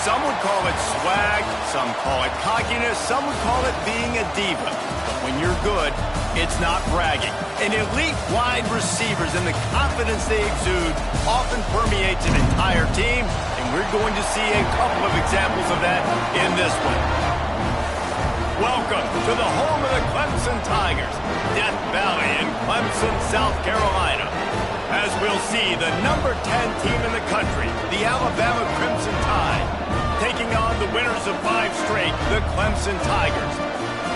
Some would call it swag, some call it cockiness, some would call it being a diva. But when you're good, it's not bragging. And elite wide receivers and the confidence they exude often permeates an entire team, and we're going to see a couple of examples of that in this one. Welcome to the home of the Clemson Tigers, Death Valley in Clemson, South Carolina. As we'll see, the number 10 team in the country, the Alabama Crimson Tide, taking on the winners of 5 straight, the Clemson Tigers.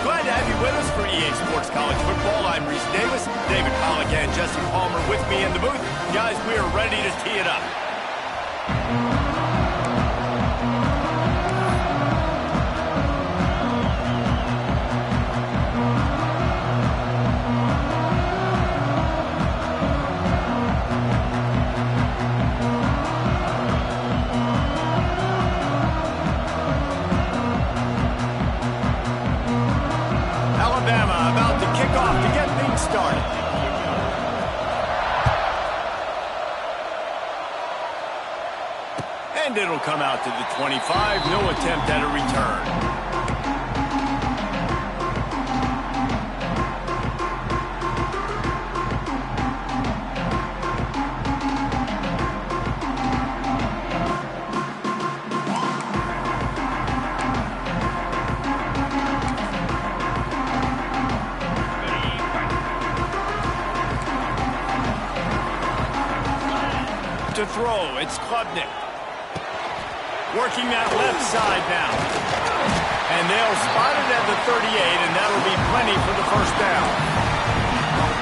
Glad to have you with us for EA Sports College Football. I'm Reese Davis, David Pollack and Jesse Palmer with me in the booth. Guys, we are ready to tee it up. About to kick off to get things started. And it'll come out to the 25. No attempt at a return. To throw, it's Klubnik. Working that left side now. And they'll spot it at the 38, and that'll be plenty for the first down.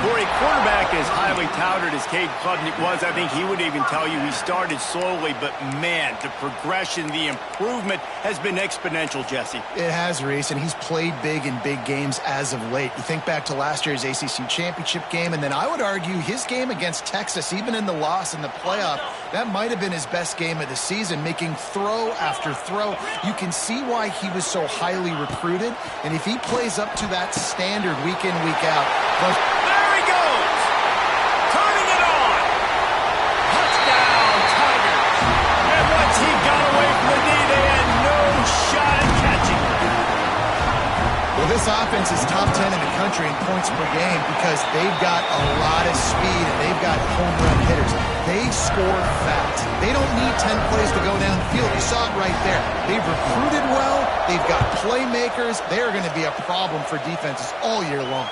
For a quarterback as highly touted as Cade Klubnik was, I think he would even tell you he started slowly, but man, the progression, the improvement has been exponential, Jesse. It has, Reese, and he's played big in big games as of late. You think back to last year's ACC championship game, and then I would argue his game against Texas, even in the loss in the playoff, that might have been his best game of the season, making throw after throw. You can see why he was so highly recruited, and if he plays up to that standard week in, week out, there he goes! Turning it on! Touchdown, Tigers! And once he got away from the knee, they had no shot at catching him. Well, this offense is top 10 in the country in points per game because they've got a lot of speed and they've got home run hitters. They score fast. They don't need 10 plays to go down the field. You saw it right there. They've recruited well. They've got playmakers. They're going to be a problem for defenses all year long.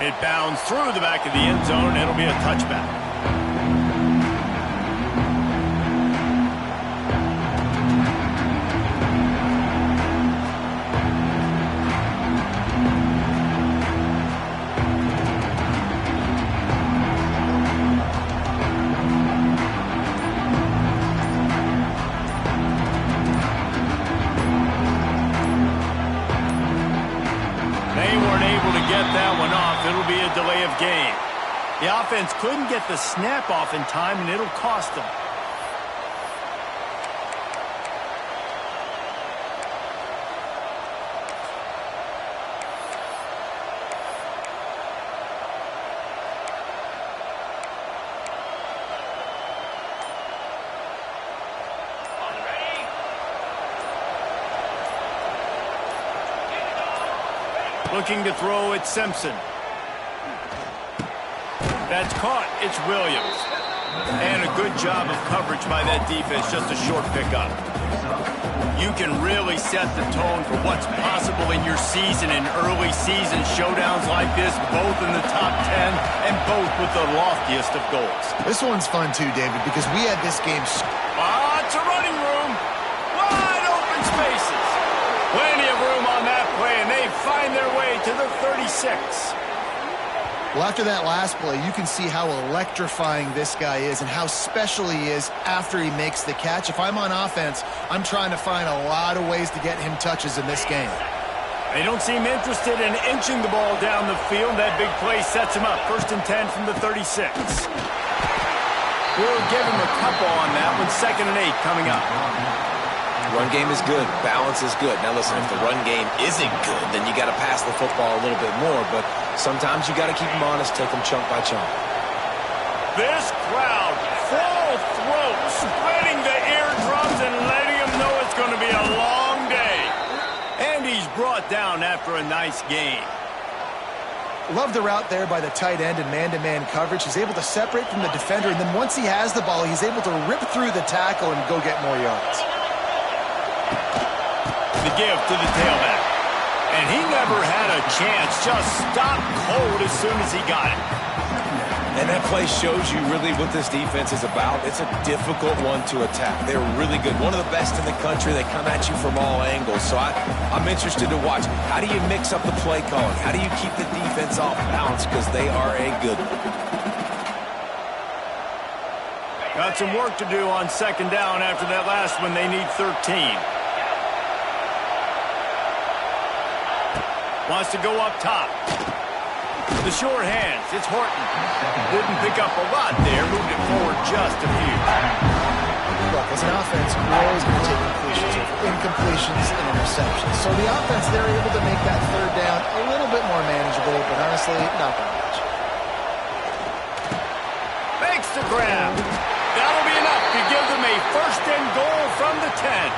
It bounds through the back of the end zone. It'll be a touchback. It'll be a delay of game. The offense couldn't get the snap off in time, and it'll cost them. Looking to throw, it's Simpson. That's caught. It's Williams. And a good job of coverage by that defense. Just a short pickup. You can really set the tone for what's possible in your season in early season showdowns like this, both in the top 10 and both with the loftiest of goals. This one's fun too, David, because we had this game. It's a running room. Wide open spaces. Plenty of room on that play, and they find their way to the 36. Well, after that last play, you can see how electrifying this guy is and how special he is after he makes the catch. If I'm on offense, I'm trying to find a lot of ways to get him touches in this game. They don't seem interested in inching the ball down the field. That big play sets him up. 1st and 10 from the 36. We'll give him a couple on that one. 2nd and 8 coming up. Run game is good. Balance is good. Now, listen, if the run game isn't good, then you got to pass the football a little bit more. But sometimes you got to keep them honest, take them chunk by chunk. This crowd, full throat, spreading the eardrums and letting them him know it's going to be a long day. And he's brought down after a nice gain. Love the route there by the tight end in man-to-man coverage. He's able to separate from the defender, and then once he has the ball, he's able to rip through the tackle and go get more yards. The give to the tailback. And he never had a chance. Just stopped cold as soon as he got it. And that play shows you really what this defense is about. It's a difficult one to attack. They're really good. One of the best in the country. They come at you from all angles. So I'm interested to watch. How do you mix up the play calling? How do you keep the defense off balance? Because they are a good one. Got some work to do on second down after that last one. They need 13. Wants to go up top. The short hands, it's Horton. Didn't pick up a lot there, moved it forward just a few. Look, as an offense, we're always going to take completions over incompletions and interceptions. So the offense, they're able to make that third down a little bit more manageable, but honestly, not that much. Makes the grab. That'll be enough to give them a first and goal from the 10.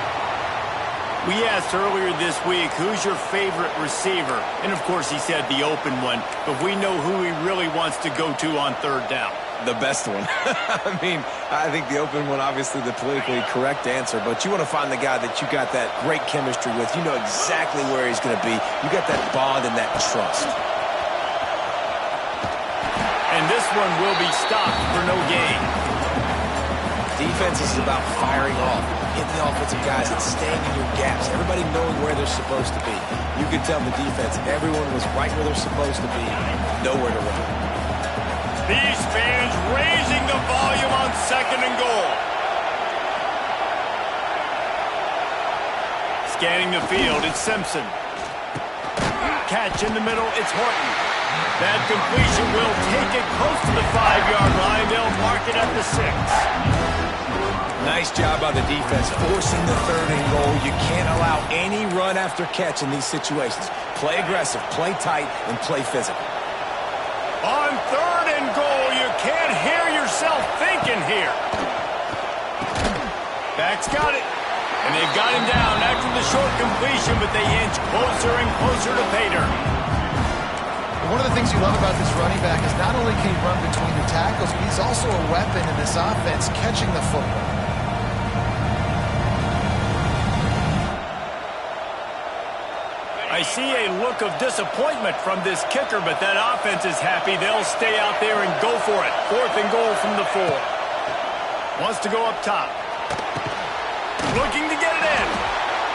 We asked earlier this week, who's your favorite receiver? And, of course, he said the open one. But we know who he really wants to go to on third down. The best one. I mean, I think the open one, obviously the politically correct answer. But you want to find the guy that you got that great chemistry with. You know exactly where he's going to be. You got that bond and that trust. And this one will be stopped for no gain. Defense is about firing off, hitting the offensive guys, and staying in your gaps. Everybody knowing where they're supposed to be. You could tell the defense, everyone was right where they're supposed to be, nowhere to run. These fans raising the volume on second and goal. Scanning the field, it's Simpson. Catch in the middle, it's Horton. That completion will take it close to the 5-yard line. They'll mark it at the 6. Nice job by the defense, forcing the third and goal. You can't allow any run after catch in these situations. Play aggressive, play tight, and play physical. On third and goal, you can't hear yourself thinking here. Back's got it. And they've got him down after the short completion, but they inch closer and closer to pay dirt. One of the things you love about this running back is not only can he run between the tackles, but he's also a weapon in this offense catching the football. I see a look of disappointment from this kicker, but that offense is happy. They'll stay out there and go for it. Fourth and goal from the 4. Wants to go up top. Looking to get it in.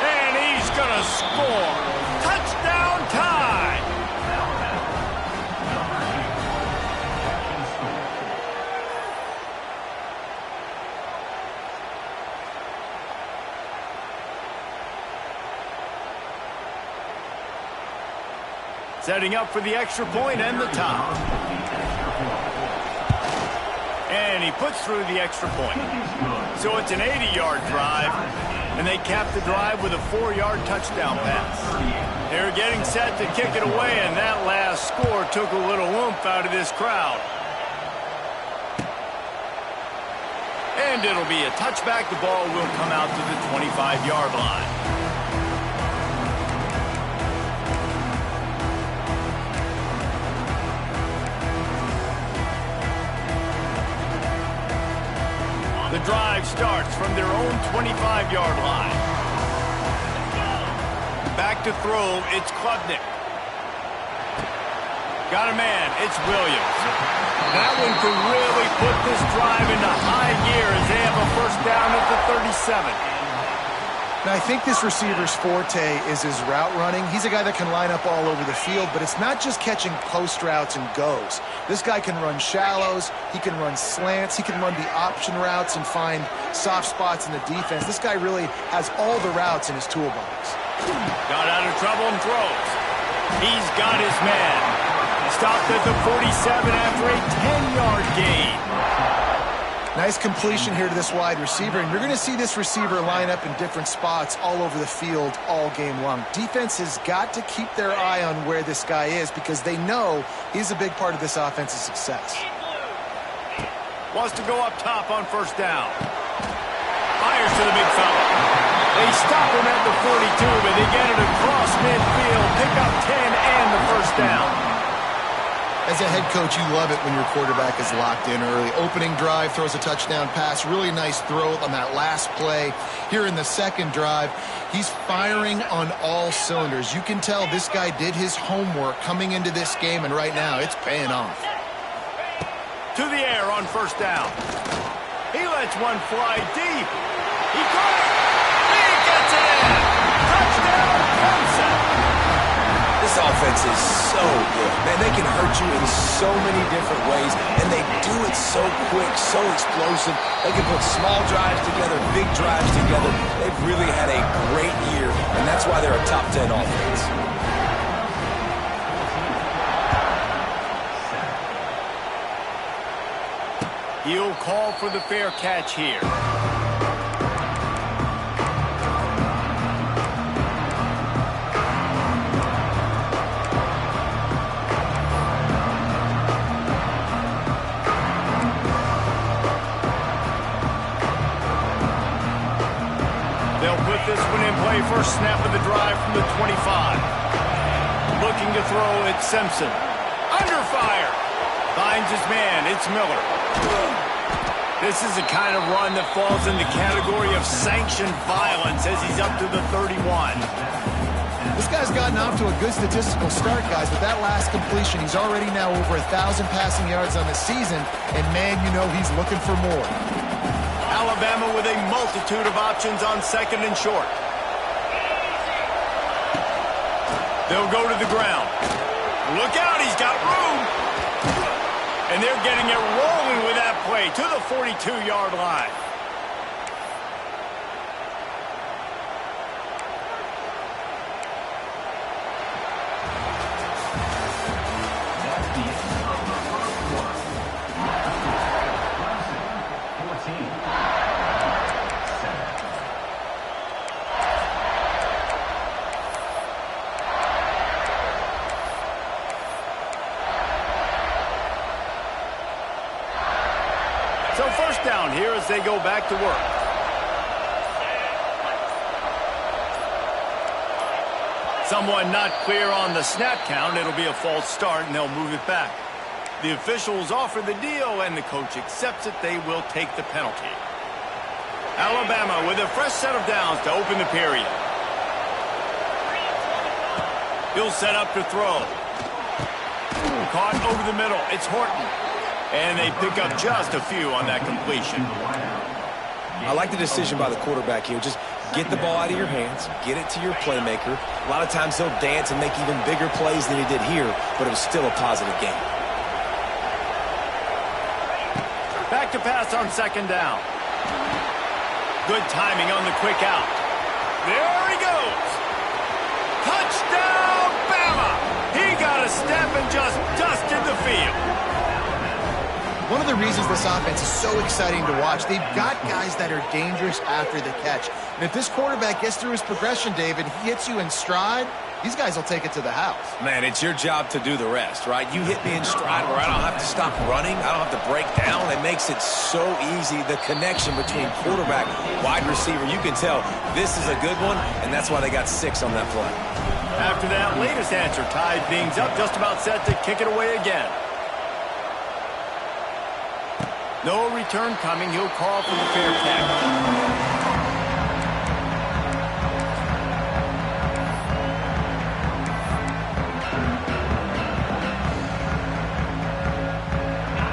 And he's going to score. Touchdown tie. Setting up for the extra point and the tie. And he puts through the extra point. So it's an 80-yard drive, and they cap the drive with a 4-yard touchdown pass. They're getting set to kick it away, and that last score took a little oomph out of this crowd. And it'll be a touchback. The ball will come out to the 25-yard line. The drive starts from their own 25-yard line. Back to throw, it's Klubnik. Got a man, it's Williams. That one could really put this drive into high gear as they have a first down at the 37. Now, I think this receiver's forte is his route running. He's a guy that can line up all over the field, but it's not just catching post routes and goes. This guy can run shallows, he can run slants, he can run the option routes and find soft spots in the defense. This guy really has all the routes in his toolbox. Got out of trouble and throws. He's got his man. Stopped at the 47 after a 10-yard gain. Nice completion here to this wide receiver, and you're going to see this receiver line up in different spots all over the field all game long. Defense has got to keep their eye on where this guy is because they know he's a big part of this offense's success. Wants to go up top on first down. Fires to the big fella. They stop him at the 42, but they get it across midfield, pick up 10 and the first down. As a head coach, you love it when your quarterback is locked in early. Opening drive, throws a touchdown pass. Really nice throw on that last play. Here in the second drive, he's firing on all cylinders. You can tell this guy did his homework coming into this game, and right now it's paying off. To the air on first down. He lets one fly deep. He caught it. He gets it in. Touchdown, Clemson. This offense is so good. Man, they can hurt you in so many different ways, and they do it so quick, so explosive. They can put small drives together, big drives together. They've really had a great year, and that's why they're a top 10 offense. He'll call for the fair catch here. They'll put this one in play. First snap of the drive from the 25. Looking to throw, it's Simpson. Under fire. Finds his man. It's Miller. This is the kind of run that falls in the category of sanctioned violence as he's up to the 31. This guy's gotten off to a good statistical start, guys, but that last completion, he's already now over 1,000 passing yards on the season, and man, you know he's looking for more. Alabama with a multitude of options on second and short. They'll go to the ground. Look out, he's got room. And they're getting it rolling with that play to the 42-yard line. So first down here as they go back to work. Someone not clear on the snap count. It'll be a false start, and they'll move it back. The officials offer the deal, and the coach accepts it. They will take the penalty. Alabama with a fresh set of downs to open the period. He'll set up to throw. Caught over the middle. It's Horton. And they pick up just a few on that completion. I like the decision by the quarterback here. Just get the ball out of your hands, get it to your playmaker. A lot of times he'll dance and make even bigger plays than he did here, but it was still a positive game. Back to pass on second down. Good timing on the quick out. There he goes. Touchdown, Bama! He got a step and just dusted the field. One of the reasons this offense is so exciting to watch, they've got guys that are dangerous after the catch. And if this quarterback gets through his progression, David, he hits you in stride, these guys will take it to the house. Man, it's your job to do the rest, right? You hit me in stride where I don't have to stop running. I don't have to break down. It makes it so easy. The connection between quarterback, wide receiver, you can tell this is a good one, and that's why they got 6 on that play. After that latest answer, tied things up, just about set to kick it away again. No return coming. He'll call for the fair catch.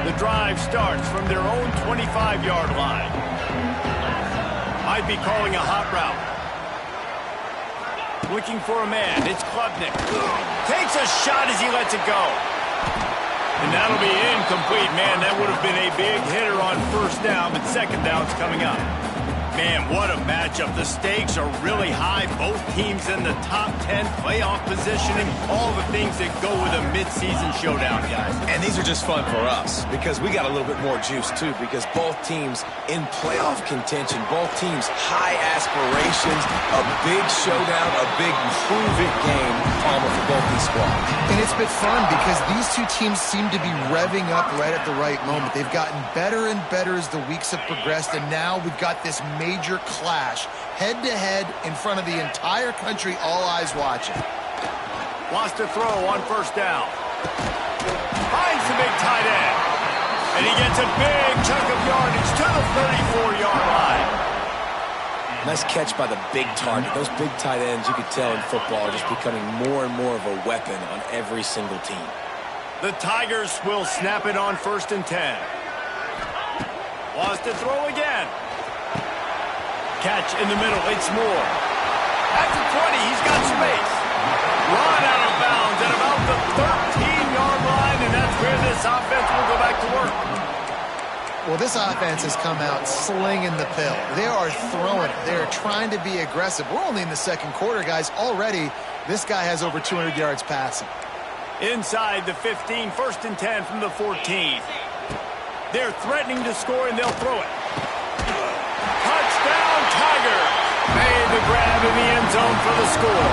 The drive starts from their own 25-yard line. Might be calling a hot route. Looking for a man. It's Klubnik. Takes a shot as he lets it go. And that'll be incomplete. Man, that would have been a big hitter on first down, but second down's coming up. Man, what a matchup. The stakes are really high. Both teams in the top 10 playoff positioning. All the things that go with a midseason showdown, guys. And these are just fun for us because we got a little bit more juice, too, because both teams in playoff contention, both teams high aspirations, a big showdown, a big prove-it game, Palmer, for both these squads. And it's been fun because these two teams seem to be revving up right at the right moment. They've gotten better and better as the weeks have progressed, and now we've got this major clash, head-to-head in front of the entire country, all eyes watching. Wants to throw on first down. Finds the big tight end. And he gets a big chunk of yardage to the 34-yard line. Nice catch by the big target. Those big tight ends, you could tell in football, are just becoming more and more of a weapon on every single team. The Tigers will snap it on 1st and 10. Wants to throw again. Catch in the middle. It's Moore. At the 20, he's got space. Run out of bounds at about the 13-yard line, and that's where this offense will go back to work. Well, this offense has come out slinging the pill. They are throwing it. They are trying to be aggressive. We're only in the second quarter, guys. Already, this guy has over 200 yards passing. Inside the 15, 1st and 10 from the 14. They're threatening to score, and they'll throw it. Touchdown, Tiger! Made the grab in the end zone for the score.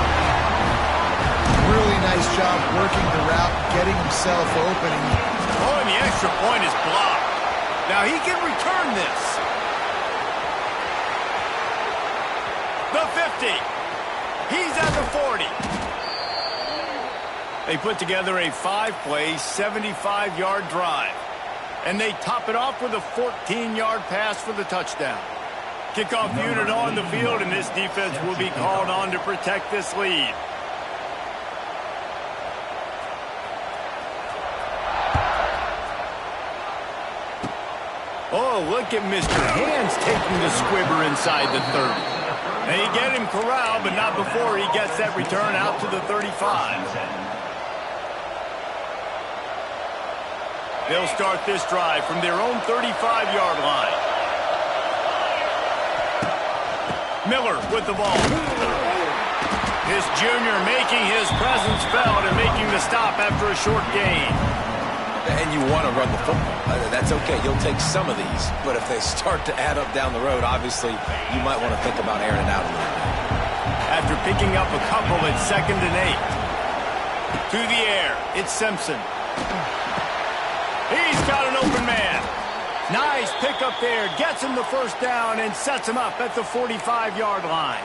Really nice job working the route, getting himself open. Oh, and the extra point is blocked. Now he can return this. The 50. He's at the 40. They put together a 5-play, 75-yard drive. And they top it off with a 14-yard pass for the touchdown. Kickoff unit on the field, and this defense will be called on to protect this lead. Oh, look at Mr. Hands taking the squibber inside the 30. They get him corralled, but not before he gets that return out to the 35. They'll start this drive from their own 35-yard line. Miller with the ball. This junior making his presence felt and making the stop after a short gain. And you want to run the football. That's okay. You'll take some of these. But if they start to add up down the road, obviously, you might want to think about airing it out a little bit. After picking up a couple at 2nd and 8. To the air. It's Simpson. He's got an open man. Nice pick up there. Gets him the first down and sets him up at the 45-yard line.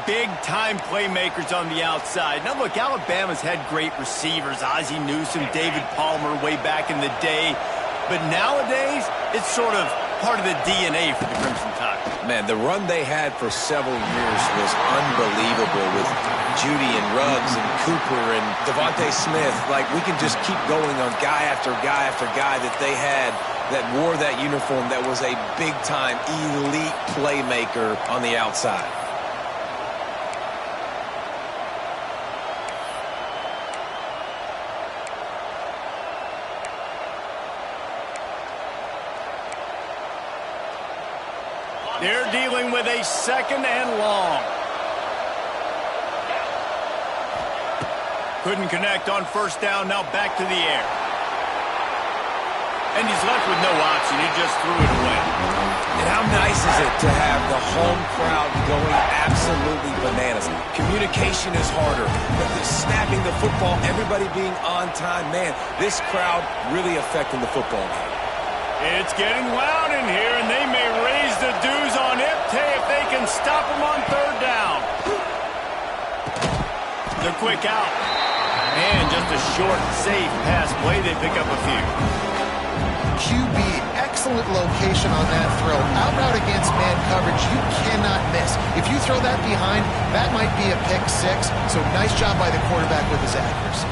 Big-time playmakers on the outside. Now, look, Alabama's had great receivers. Ozzie Newsome, David Palmer way back in the day. But nowadays, it's sort of part of the DNA for the Crimson Tide. Man, the run they had for several years was unbelievable with Judy and Ruggs and Cooper and Devontae Smith. Like, we can just keep going on guy after guy after guy that they had that wore that uniform that was a big-time elite playmaker on the outside. They're dealing with a 2nd and long. Couldn't connect on first down, now back to the air. And he's left with no option, he just threw it away. And how nice is it to have the home crowd going absolutely bananas? Communication is harder, but the snapping the football, everybody being on time, man, this crowd really affecting the football game. It's getting loud in here, and they may raise the dues on Iptay if they can stop him on 3rd down. The quick out. And just a short, safe pass play. They pick up a few. QB, excellent location on that throw. Out route against man coverage, you cannot miss. If you throw that behind, that might be a pick 6. So nice job by the quarterback with his accuracy.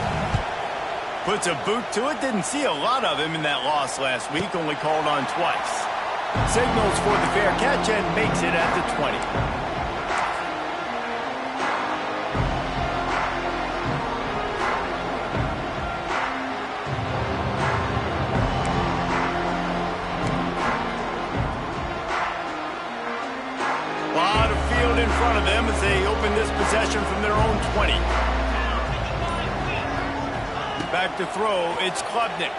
Puts a boot to it. Didn't see a lot of him in that loss last week. Only called on twice. Signals for the fair catch and makes it at the 20. A lot of field in front of them as they open this possession from their own 20. Back to throw, it's Klubnik.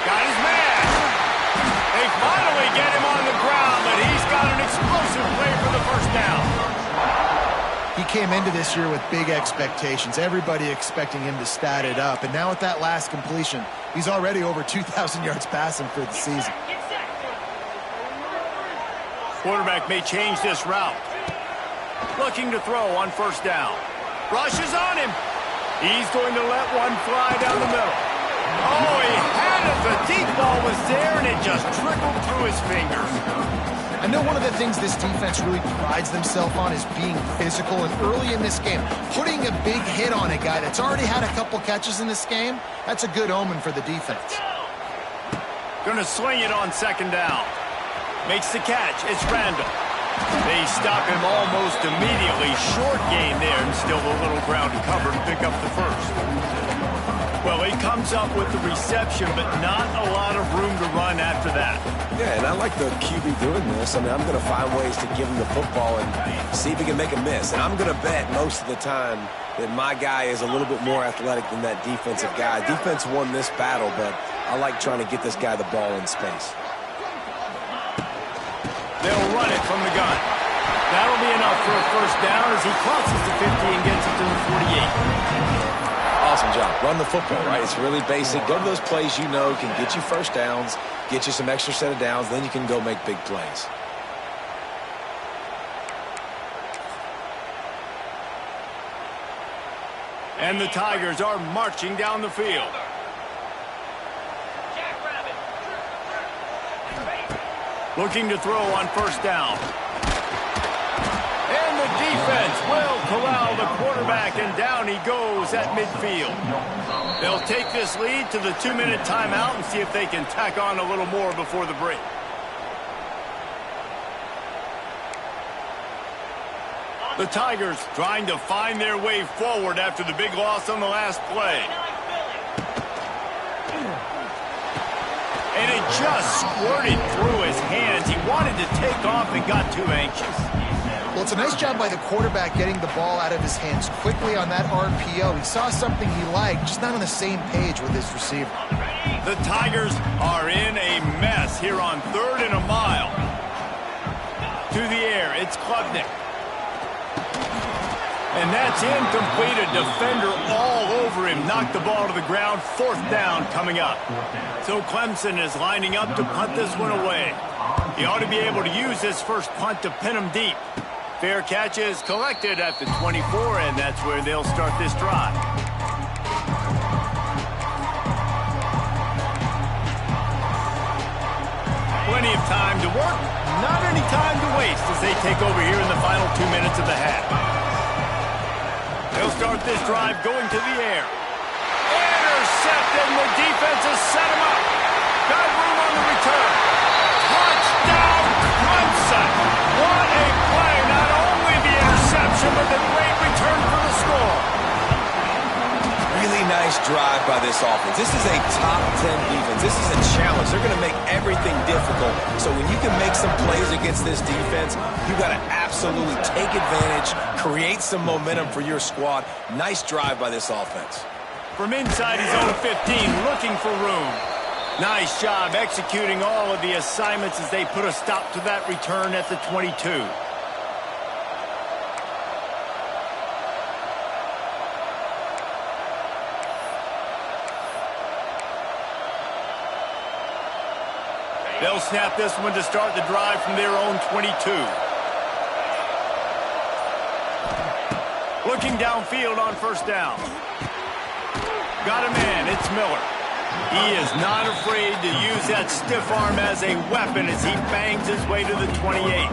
Got his man. They finally get him on the ground, but he's got an explosive play for the first down. He came into this year with big expectations. Everybody expecting him to stat it up. And now with that last completion, he's already over 2,000 yards passing for the season. Quarterback may change this route. Looking to throw on first down. Rushes on him. He's going to let one fly down the middle. Oh, he had it. The deep ball was there, and it just trickled through his fingers. I know one of the things this defense really prides themselves on is being physical, and early in this game, putting a big hit on a guy that's already had a couple catches in this game, that's a good omen for the defense. Going to sling it on second down. Makes the catch. It's random. They stop him almost immediately. Short gain there, and still a little ground to cover to pick up the first. Well, he comes up with the reception, but not a lot of room to run after that. Yeah, and I like the QB doing this. I mean, I'm going to find ways to give him the football and see if he can make a miss. And I'm going to bet most of the time that my guy is a little bit more athletic than that defensive guy. Defense won this battle, but I like trying to get this guy the ball in space. They'll run it from the gun. That'll be enough for a first down as he crosses the 50 and gets it to the 48. Awesome job. Run the football, right? It's really basic. Go to those plays you know can get you first downs, get you some extra set of downs, then you can go make big plays. And the Tigers are marching down the field. Looking to throw on first down. And the defense will corral the quarterback, and down he goes at midfield. They'll take this lead to the 2-minute timeout and see if they can tack on a little more before the break. The Tigers trying to find their way forward after the big loss on the last play. And it just squirted through his hands. He wanted to take off and got too anxious. Well, it's a nice job by the quarterback getting the ball out of his hands quickly on that RPO. He saw something he liked, just not on the same page with his receiver. The Tigers are in a mess here on 3rd and a mile. To the air, it's Klubnik. And that's incomplete. A defender all over him. Knocked the ball to the ground. 4th down coming up. So Clemson is lining up to punt this one away. He ought to be able to use this first punt to pin him deep. Fair catch is collected at the 24, and that's where they'll start this drive. Plenty of time to work, not any time to waste as they take over here in the final 2 minutes of the half. They'll start this drive going to the air. Intercepted, and the defense has set him up. Got room on the return. Touchdown, Clemson. What a play. Not only the interception, but the great return for the score. Really nice drive by this offense. This is a top 10 defense. This is a challenge. They're going to make everything difficult. So when you can make some plays against this defense, you got to absolutely take advantage, create some momentum for your squad. Nice drive by this offense. From inside his own 15, looking for room. Nice job executing all of the assignments as they put a stop to that return at the 22. They'll snap this one to start the drive from their own 22. Looking downfield on first down. Got a man, it's Miller. He is not afraid to use that stiff arm as a weapon as he bangs his way to the 28.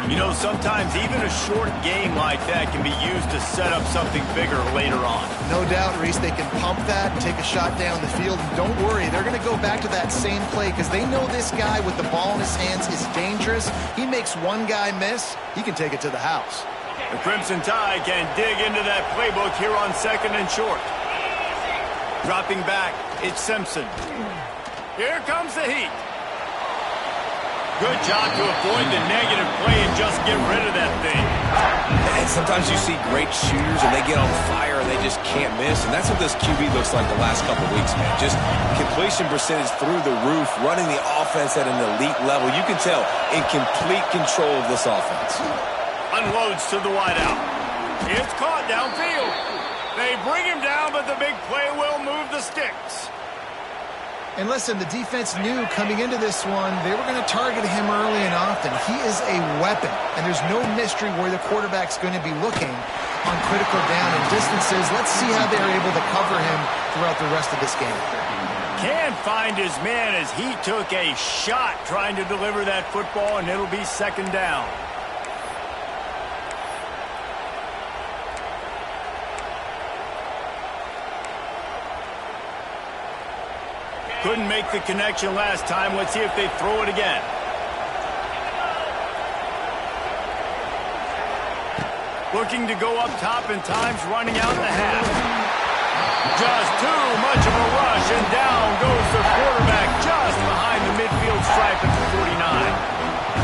You know, sometimes even a short game like that can be used to set up something bigger later on. No doubt, Reese, they can pump that and take a shot down the field. And don't worry, they're going to go back to that same play because they know this guy with the ball in his hands is dangerous. He makes one guy miss, he can take it to the house. The Crimson Tide can dig into that playbook here on 2nd and short. Dropping back, it's Simpson. Here comes the heat. Good job to avoid the negative play and just get rid of that thing. And sometimes you see great shooters and they get on fire and they just can't miss. And that's what this QB looks like the last couple weeks, man. Just completion percentage through the roof, running the offense at an elite level. You can tell in complete control of this offense. Unloads to the wideout. It's caught downfield. They bring him down, but the big play will move the sticks. And listen, the defense knew coming into this one, they were going to target him early and often. He is a weapon, and there's no mystery where the quarterback's going to be looking on critical down and distances. Let's see how they're able to cover him throughout the rest of this game. Can't find his man as he took a shot trying to deliver that football, and it'll be second down. Couldn't make the connection last time. Let's see if they throw it again. Looking to go up top in times, running out in the half. Just too much of a rush, and down goes the quarterback just behind the midfield stripe at the 49.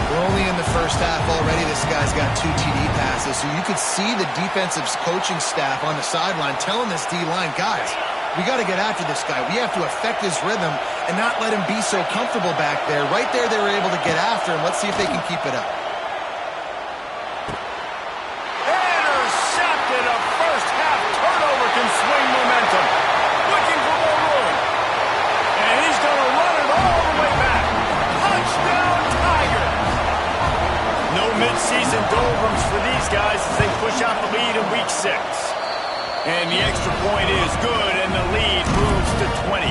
We're only in the first half already. This guy's got 2 TD passes, so you could see the defensive coaching staff on the sideline telling this D-line, guys, we got to get after this guy. We have to affect his rhythm and not let him be so comfortable back there. Right there, they were able to get after him. Let's see if they can keep it up. Intercepted. A first-half turnover can swing momentum. Looking for more room. And he's going to run it all the way back. Touchdown, Tigers. No mid-season doldrums for these guys as they push out the lead in Week 6. And the extra point is good, and the lead moves to 20.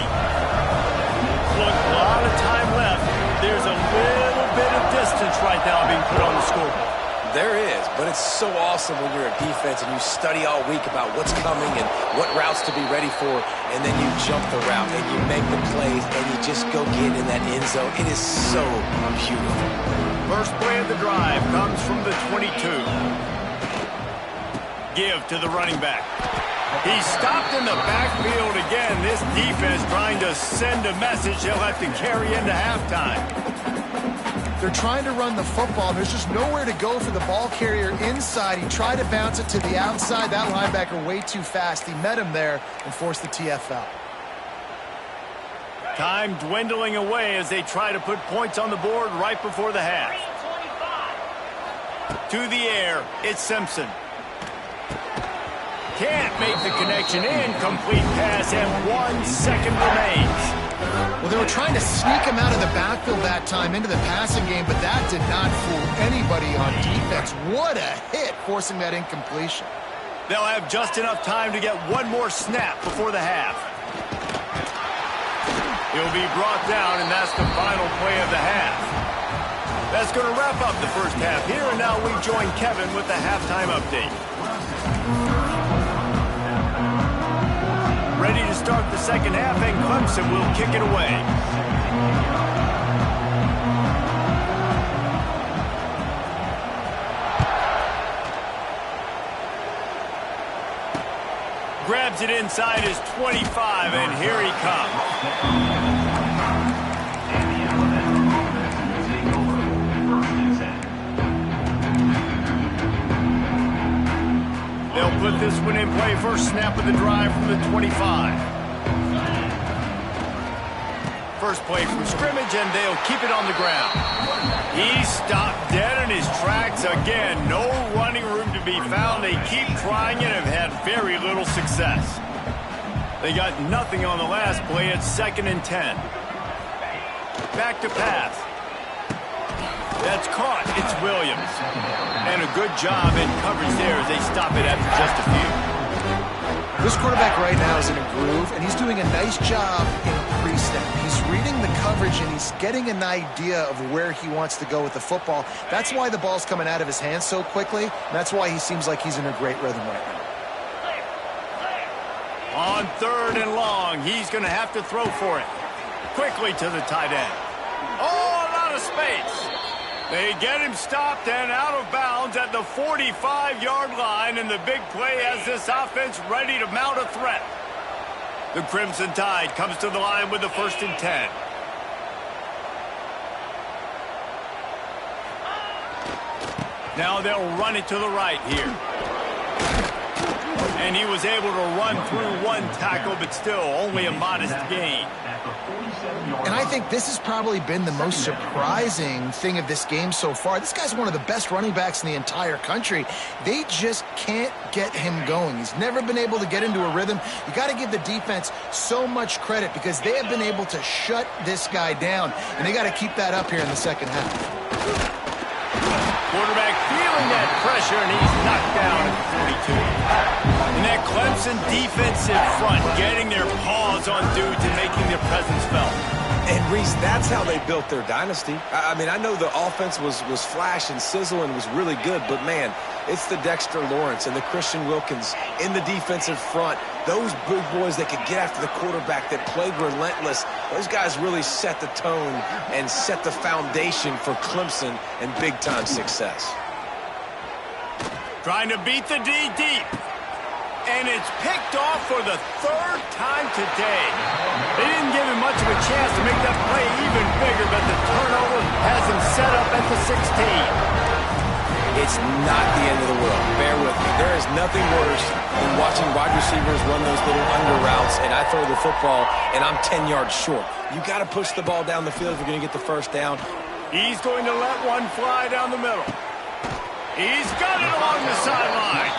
Look, a lot of time left. There's a little bit of distance right now being put on the scoreboard. There is, but it's so awesome when you're a defense and you study all week about what's coming and what routes to be ready for, and then you jump the route and you make the plays and you just go get in that end zone. It is so beautiful. First play of the drive comes from the 22. Give to the running back. He's stopped in the backfield again. This defense trying to send a message they'll have to carry into halftime. They're trying to run the football. There's just nowhere to go for the ball carrier inside. He tried to bounce it to the outside. That linebacker way too fast. He met him there and forced the TFL. Time dwindling away as they try to put points on the board right before the half. To the air, it's Simpson. Can't make the connection. Incomplete pass, and 1 second remains. Well, they were trying to sneak him out of the backfield that time into the passing game, but that did not fool anybody on defense. What a hit, forcing that incompletion. They'll have just enough time to get one more snap before the half. He'll be brought down, and that's the final play of the half. That's going to wrap up the first half here, and now we join Kevin with the halftime update. Ready to start the second half, and Clemson will kick it away. Grabs it inside his 25, and here he comes. They'll put this one in play. First snap of the drive from the 25. First play from scrimmage, and they'll keep it on the ground. He stopped dead in his tracks again. No running room to be found. They keep trying it and have had very little success. They got nothing on the last play. It's 2nd and 10. Back to pass. That's caught. It's Williams. And a good job in coverage there as they stop it after just a few. This quarterback right now is in a groove, and he's doing a nice job in pre-snap. He's reading the coverage, and he's getting an idea of where he wants to go with the football. That's why the ball's coming out of his hands so quickly. And that's why he seems like he's in a great rhythm right now. On 3rd and long, he's going to have to throw for it. Quickly to the tight end. Oh, a lot of space. They get him stopped and out of bounds at the 45-yard line, and the big play has this offense ready to mount a threat. The Crimson Tide comes to the line with the 1st and 10. Now they'll run it to the right here. And he was able to run through one tackle, but still only a modest gain. And I think this has probably been the most surprising thing of this game so far. This guy's one of the best running backs in the entire country. They just can't get him going. He's never been able to get into a rhythm. You got to give the defense so much credit because they have been able to shut this guy down, and they got to keep that up here in the second half. Quarterback feeling that pressure, and he's knocked down at the 42. And that Clemson defensive front getting their paws on dudes and making their presence felt. And, Reese, that's how they built their dynasty. I mean, I know the offense was flash and sizzle and was really good, but, man, it's the Dexter Lawrence and the Christian Wilkins in the defensive front. Those big boys that could get after the quarterback, that played relentless, those guys really set the tone and set the foundation for Clemson and big-time success. Trying to beat the D deep. And it's picked off for the third time today. They didn't give him much of a chance to make that play even bigger, but the turnover has him set up at the 16. It's not the end of the world. Bear with me. There is nothing worse than watching wide receivers run those little under routes, and I throw the football, and I'm 10 yards short. You got to push the ball down the field if you're going to get the first down. He's going to let one fly down the middle. He's got it along the sideline.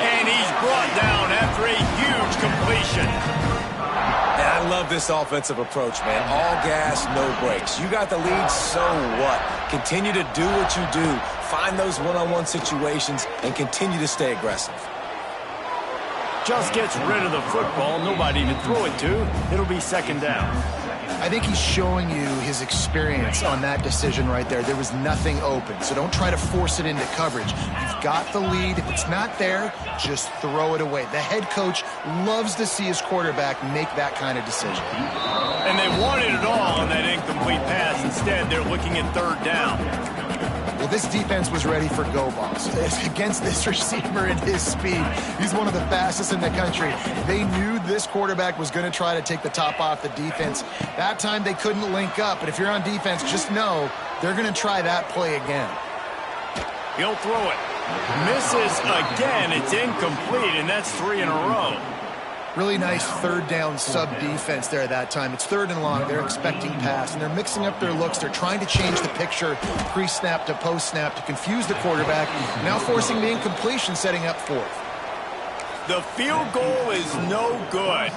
And he's brought down after a huge completion. And I love this offensive approach, man. All gas, no brakes. You got the lead, so what? Continue to do what you do. Find those one-on-one situations and continue to stay aggressive. Just gets rid of the football. Nobody to throw it to. It'll be second down. I think he's showing you his experience on that decision right there. There was nothing open, so don't try to force it into coverage. You've got the lead. If it's not there, just throw it away. The head coach loves to see his quarterback make that kind of decision. And they wanted it all on that incomplete pass. Instead, they're looking at third down. Well, this defense was ready for go balls. Against this receiver at his speed, he's one of the fastest in the country. They knew this quarterback was going to try to take the top off the defense. That time they couldn't link up, but if you're on defense, just know they're going to try that play again. He'll throw it. Misses again. It's incomplete, and that's 3 in a row. Really nice third down sub-defense there that time. It's third and long. They're expecting pass, and they're mixing up their looks. They're trying to change the picture pre-snap to post-snap to confuse the quarterback, now forcing the incompletion, setting up fourth. The field goal is no good.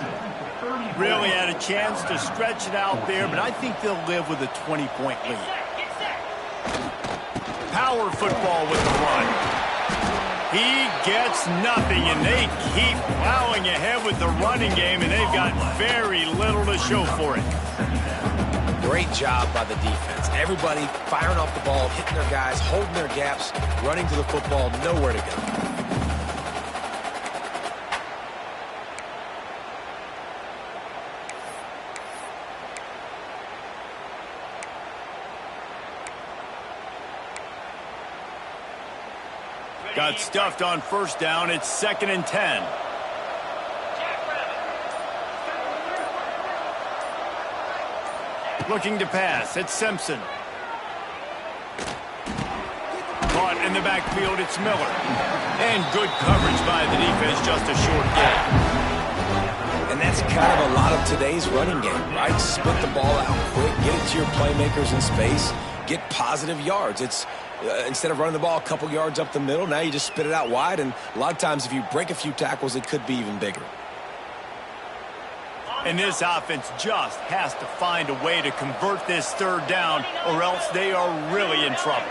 Really had a chance to stretch it out there, but I think they'll live with a 20-point lead. Power football with the run. He gets nothing, and they keep plowing ahead with the running game, and they've got very little to show for it. Great job by the defense. Everybody firing off the ball, hitting their guys, holding their gaps, running to the football, nowhere to go. Got stuffed on first down. It's 2nd and 10. Looking to pass. It's Simpson. Caught in the backfield. It's Miller. And good coverage by the defense. Just a short gain. And that's kind of a lot of today's running game, right? Split the ball out quick. Get it to your playmakers in space. Get positive yards. It's instead of running the ball a couple yards up the middle, now you just spit it out wide, and a lot of times if you break a few tackles, it could be even bigger. And this offense just has to find a way to convert this third down, or else they are really in trouble.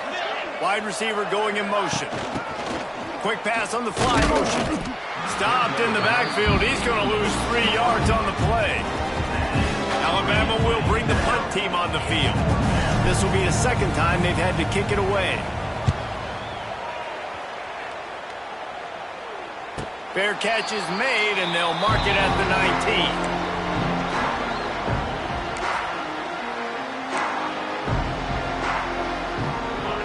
Wide receiver going in motion. Quick pass on the fly motion. Stopped in the backfield. He's going to lose 3 yards on the play. Alabama will bring the punt team on the field. This will be the second time they've had to kick it away. Fair catch is made, and they'll mark it at the 19.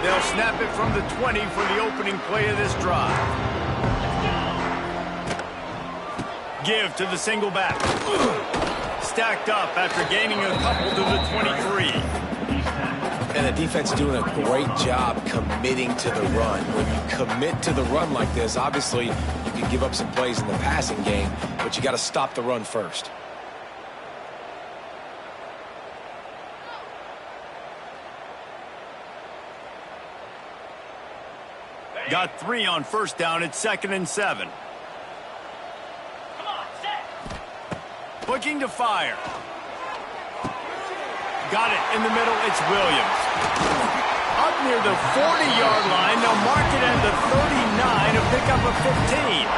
They'll snap it from the 20 for the opening play of this drive. Give to the single back. Stacked up after gaining a couple to the 23. And the defense doing a great job committing to the run. When you commit to the run like this, obviously you can give up some plays in the passing game, but you got to stop the run first. Got 3 on first down. It's 2nd and 7. Looking to fire. Got it in the middle. It's Williams. Up near the 40-yard line. They'll mark it at the 39. A pickup of 15.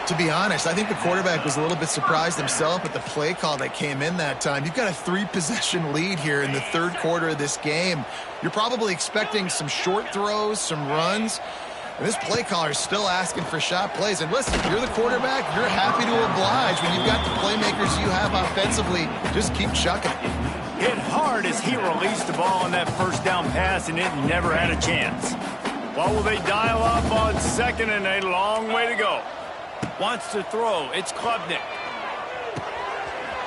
To be honest, I think the quarterback was a little bit surprised himself at the play call that came in that time. You've got a 3-possession lead here in the third quarter of this game. You're probably expecting some short throws, some runs. And this play caller is still asking for shot plays. And listen, if you're the quarterback, you're happy to oblige. When you've got the playmakers you have offensively, just keep chucking it. Hit hard as he released the ball on that first down pass, and it never had a chance. What will they dial up on 2nd and a long way to go? Wants to throw. It's Klubnik.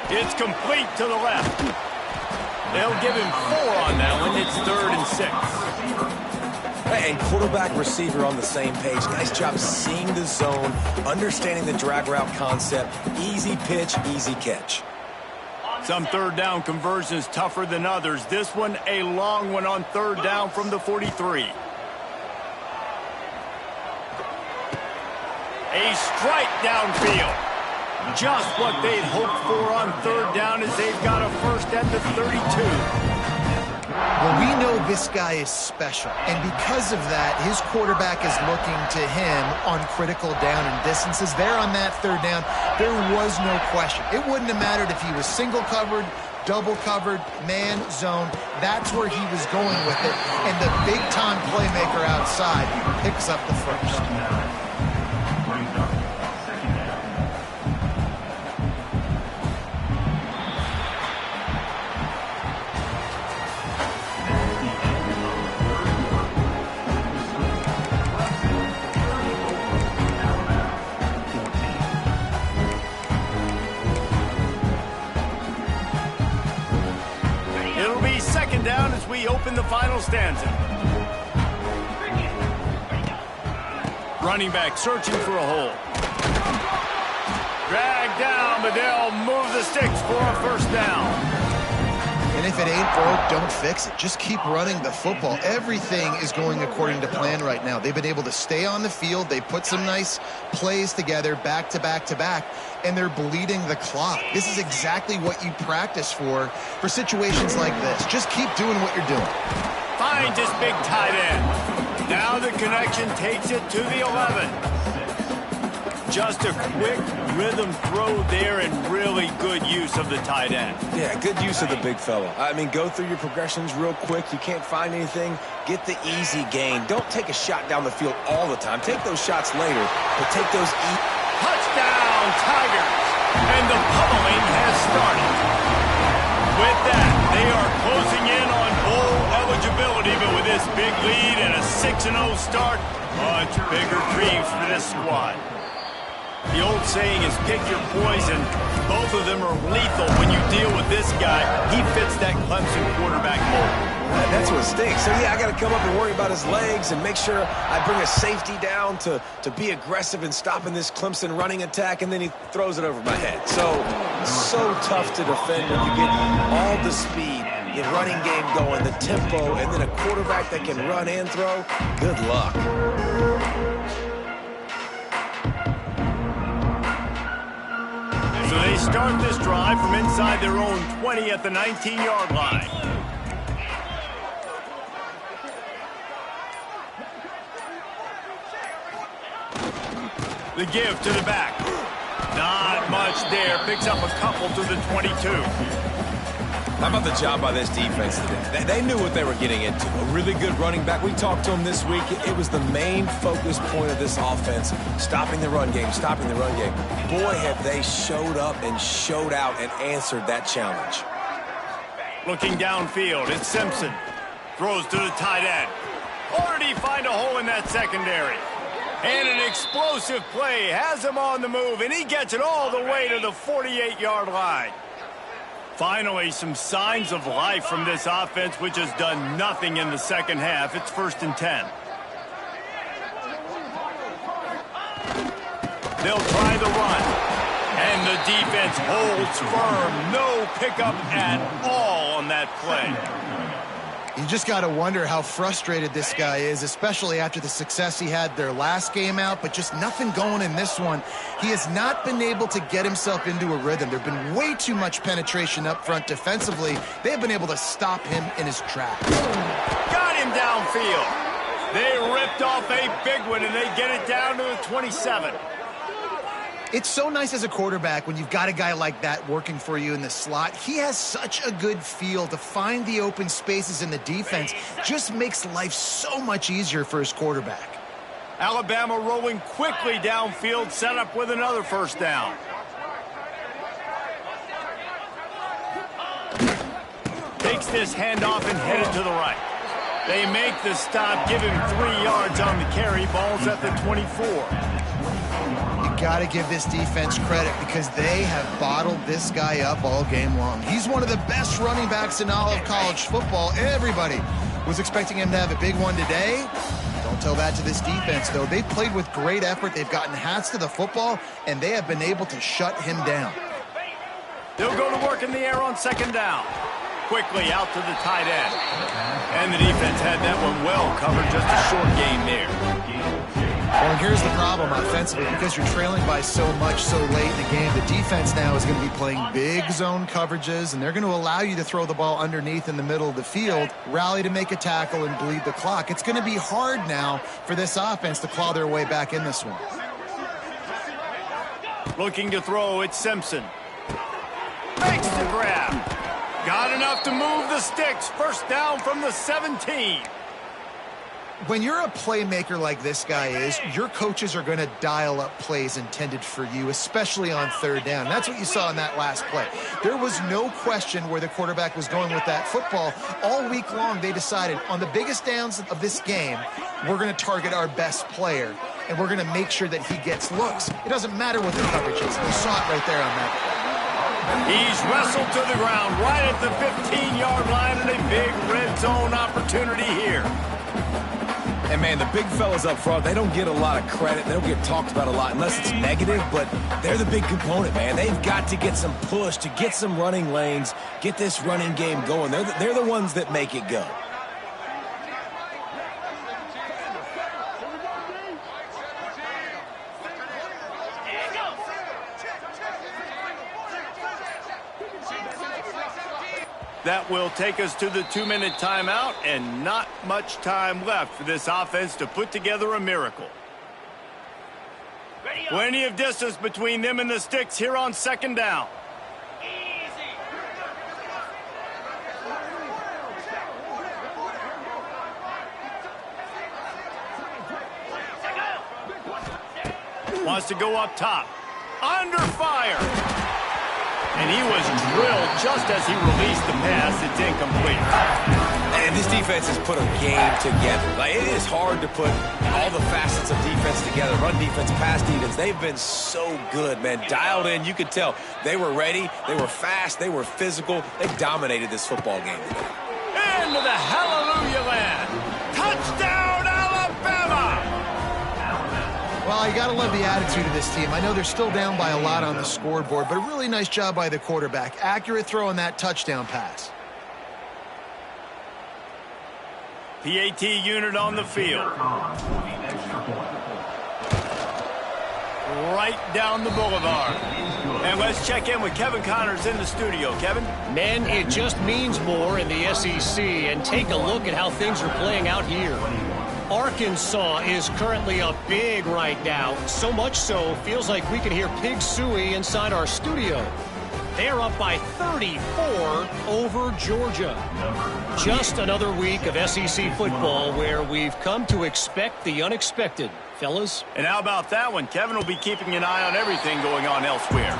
It's complete to the left. They'll give him 4 on that one. It's 3rd and 6. And quarterback receiver on the same page. Nice job seeing the zone, understanding the drag route concept. Easy pitch, easy catch. Some third down conversions tougher than others. This one a long one on 3rd down from the 43. A strike downfield. Just what they'd hoped for on 3rd down as they've got a first at the 32. Well, we know this guy is special, and because of that, his quarterback is looking to him on critical down and distances. There on that 3rd down, there was no question. It wouldn't have mattered if he was single covered, double covered, man, zone. That's where he was going with it, and the big-time playmaker outside picks up the first. Down as we open the final stanza. Running back searching for a hole. Dragged down, but they'll move the sticks for a first down. And if it ain't broke, don't fix it. Just keep running the football. Everything is going according to plan right now. They've been able to stay on the field. They put some nice plays together back to back to back, and they're bleeding the clock. This is exactly what you practice for situations like this. Just keep doing what you're doing. Finds his big tight end. Now the connection takes it to the 11. Just a quick rhythm throw there and really good use of the tight end. Yeah, good use of the big fella. I mean, go through your progressions real quick. You can't find anything. Get the easy gain. Don't take a shot down the field all the time. Take those shots later, but take those Touchdown, Tigers! And the pummeling has started. With that, they are closing in on bowl eligibility, but with this big lead and a 6-0 start, much bigger dreams for this squad. The old saying is pick your poison. Both of them are lethal when you deal with this guy. He fits that Clemson quarterback mold. That's what stinks. So, yeah, I got to come up and worry about his legs and make sure I bring a safety down to be aggressive in stopping this Clemson running attack, and then he throws it over my head. So tough to defend when you get all the speed, the running game going, the tempo, and then a quarterback that can run and throw. Good luck. So they start this drive from inside their own 20 at the 19-yard line. The give to the back. Not much there. Picks up a couple to the 22. How about the job by this defense today? They knew what they were getting into. A really good running back. We talked to him this week. It was the main focus point of this offense, stopping the run game, stopping the run game. Boy, have they showed up and showed out and answered that challenge. Looking downfield, it's Simpson. Throws to the tight end. Or did he find a hole in that secondary? And an explosive play has him on the move, and he gets it all the way to the 48-yard line. Finally, some signs of life from this offense, which has done nothing in the second half. It's 1st and 10. They'll try the run. And the defense holds firm. No pickup at all on that play. You just got to wonder how frustrated this guy is, especially after the success he had their last game out, but just nothing going in this one. He has not been able to get himself into a rhythm. There's been way too much penetration up front defensively. They've been able to stop him in his tracks. Got him downfield. They ripped off a big one, and they get it down to the 27. It's so nice as a quarterback when you've got a guy like that working for you in the slot. He has such a good feel to find the open spaces in the defense. Just makes life so much easier for his quarterback. Alabama rolling quickly downfield, set up with another first down. Takes this handoff and headed to the right. They make the stop, give him 3 yards on the carry. Ball's at the 24. Got to give this defense credit because they have bottled this guy up all game long. He's one of the best running backs in all of college football. Everybody was expecting him to have a big one today. Don't tell that to this defense, though. They've played with great effort. They've gotten hats to the football, and they have been able to shut him down. They'll go to work in the air on second down. Quickly out to the tight end. And the defense had that one well covered. Just a short gain there. Well, here's the problem offensively. Because you're trailing by so much so late in the game, the defense now is going to be playing big zone coverages, and they're going to allow you to throw the ball underneath in the middle of the field, rally to make a tackle, and bleed the clock. It's going to be hard now for this offense to claw their way back in this one. Looking to throw, it's Simpson. Makes the grab. Got enough to move the sticks. First down from the 17. When you're a playmaker like this guy is, your coaches are going to dial up plays intended for you, especially on third down. That's what you saw in that last play. There was no question where the quarterback was going with that football. All week long, they decided on the biggest downs of this game, we're going to target our best player, and we're going to make sure that he gets looks. It doesn't matter what the coverage is. You saw it right there on that play. He's wrestled to the ground right at the 15-yard line, and a big red zone opportunity here. And, man, the big fellas up front, they don't get a lot of credit. They don't get talked about a lot unless it's negative, but they're the big component, man. They've got to get some push, to get some running lanes, get this running game going. They're the ones that make it go. That will take us to the 2-minute timeout, and not much time left for this offense to put together a miracle. Plenty of distance between them and the sticks here on second down. Wants to go up top. Under fire. And he was drilled just as he released the pass. It's incomplete. And this defense has put a game together. Like, it is hard to put all the facets of defense together. Run defense, pass defense. They've been so good, man. Dialed in. You could tell they were ready. They were fast. They were physical. They dominated this football game today. Into the hallelujah land. Touchdown, Alabama! Well, you got to love the attitude of this team. I know they're still down by a lot on the scoreboard, but a really nice job by the quarterback. Accurate throw on that touchdown pass. PAT unit on the field. Right down the boulevard. And let's check in with Kevin Connors in the studio. Kevin? Man, it just means more in the SEC, and take a look at how things are playing out here. Arkansas is currently up big right now. So much so, feels like we can hear Pig Suey inside our studio. They're up by 34 over Georgia. Just another week of SEC football where we've come to expect the unexpected, fellas. And how about that one? Kevin will be keeping an eye on everything going on elsewhere.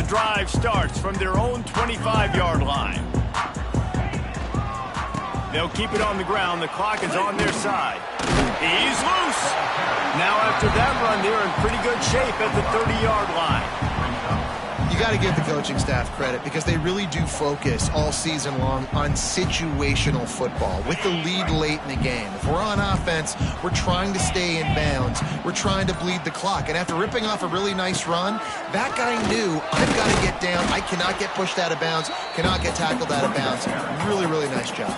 Drive starts from their own 25-yard line. They'll keep it on the ground. The clock is on their side. He's loose. Now after that run, they're in pretty good shape at the 30-yard line. You You got to give the coaching staff credit because they really do focus all season long on situational football with the lead late in the game. If we're on offense, we're trying to stay in bounds. We're trying to bleed the clock. And after ripping off a really nice run, that guy knew, I've got to get down. I cannot get pushed out of bounds, cannot get tackled out of bounds. Really, really nice job.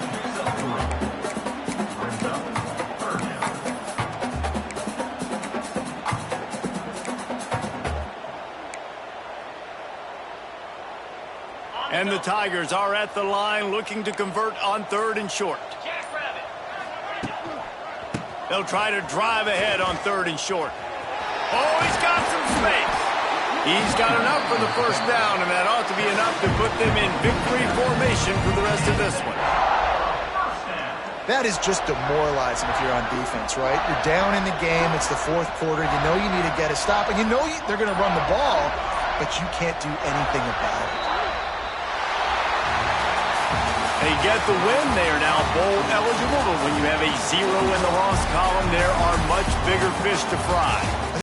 And the Tigers are at the line looking to convert on 3rd and short. They'll try to drive ahead on 3rd and short. Oh, he's got some space. He's got enough for the first down, and that ought to be enough to put them in victory formation for the rest of this one. That is just demoralizing if you're on defense, right? You're down in the game. It's the 4th quarter. You know you need to get a stop, and you know they're going to run the ball, but you can't do anything about it. They get the win. They are now bowl eligible, but when you have a 0 in the loss column, there are much bigger fish to fry.